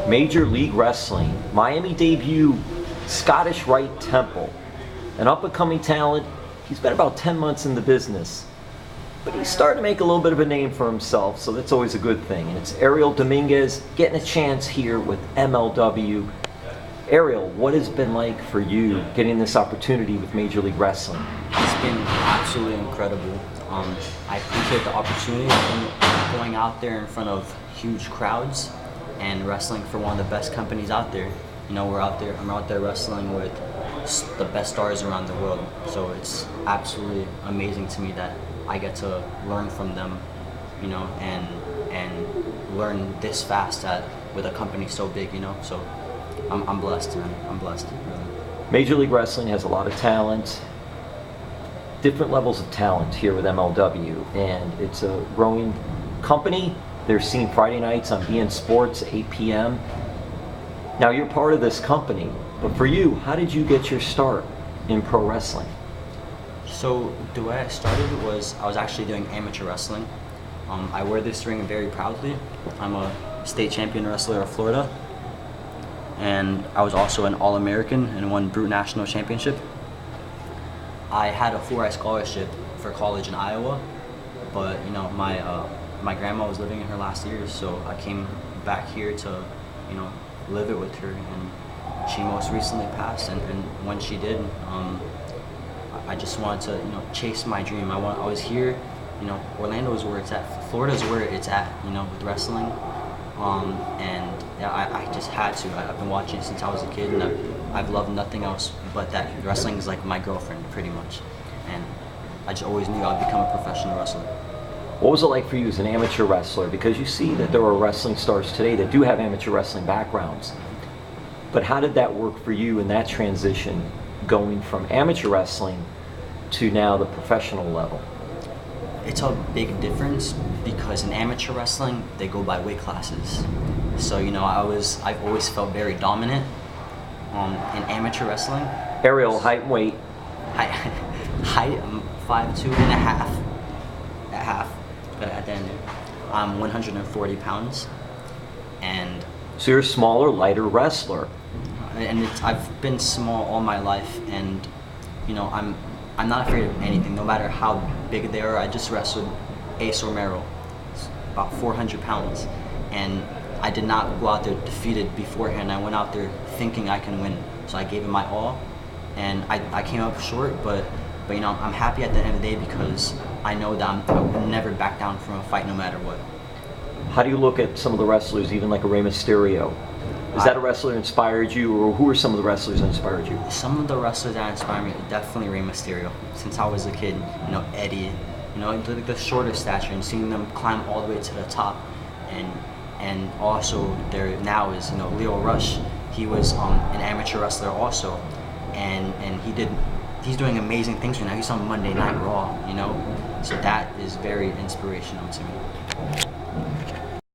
Major League Wrestling, Miami debut, Scottish Rite Temple. An up-and-coming talent. He's been about 10 months in the business, but he's starting to make a little bit of a name for himself, so that's always a good thing. And it's Ariel Dominguez getting a chance here with MLW. Ariel, what has it been like for you getting this opportunity with Major League Wrestling? It's been absolutely incredible. I appreciate the opportunity of going out there in front of huge crowds and wrestling for one of the best companies out there. You know, I'm out there wrestling with the best stars around the world. So it's absolutely amazing to me that I get to learn from them, you know, and learn this fast with a company so big, you know. So I'm blessed, man. I'm blessed, really. Major League Wrestling has a lot of talent, different levels of talent here with MLW, and it's a growing company. They're seen Friday nights on beIN Sports, 8 p.m. Now you're part of this company, but for you, how did you get your start in pro wrestling? So the way I started was I was actually doing amateur wrestling. I wear this ring very proudly. I'm a state champion wrestler of Florida, and I was also an All-American and won Brute National Championship. I had a 4I scholarship for college in Iowa, but you know my grandma was living in her last years, so I came back here to, you know, live it with her, and she most recently passed, and when she did, I just wanted to, you know, chase my dream. I was here, you know, Orlando is where it's at, Florida's where it's at, you know, with wrestling, and yeah, I just had to. I've been watching since I was a kid, and I've loved nothing else but that. Wrestling is like my girlfriend, pretty much, and I just always knew I'd become a professional wrestler. What was it like for you as an amateur wrestler? Because you see that there are wrestling stars today that do have amateur wrestling backgrounds. But how did that work for you in that transition, going from amateur wrestling to now the professional level? It's a big difference because in amateur wrestling, they go by weight classes. So, you know, I've always felt very dominant in amateur wrestling. Ariel, height and weight. Height, I'm 5'2" and a half. At half. But at the end, I'm 140 pounds, and so you're a smaller, lighter wrestler. And I've been small all my life, and you know I'm not afraid of anything, no matter how big they are. I just wrestled Ace Romero, about 400 pounds, and I did not go out there defeated beforehand. I went out there thinking I can win, so I gave it my all, and I came up short, but you know, I'm happy at the end of the day because I know that I will never back down from a fight no matter what. How do you look at some of the wrestlers, even like a Rey Mysterio? Is that a wrestler that inspired you, or who are some of the wrestlers that inspired you? Some of the wrestlers that inspired me, definitely Rey Mysterio. Since I was a kid, you know, Eddie, you know, the shorter stature, and seeing them climb all the way to the top, and also there now is, you know, Leo Rush. He was an amateur wrestler also, and he's doing amazing things right now. He's on Monday Night Raw, you know, so that is very inspirational to me.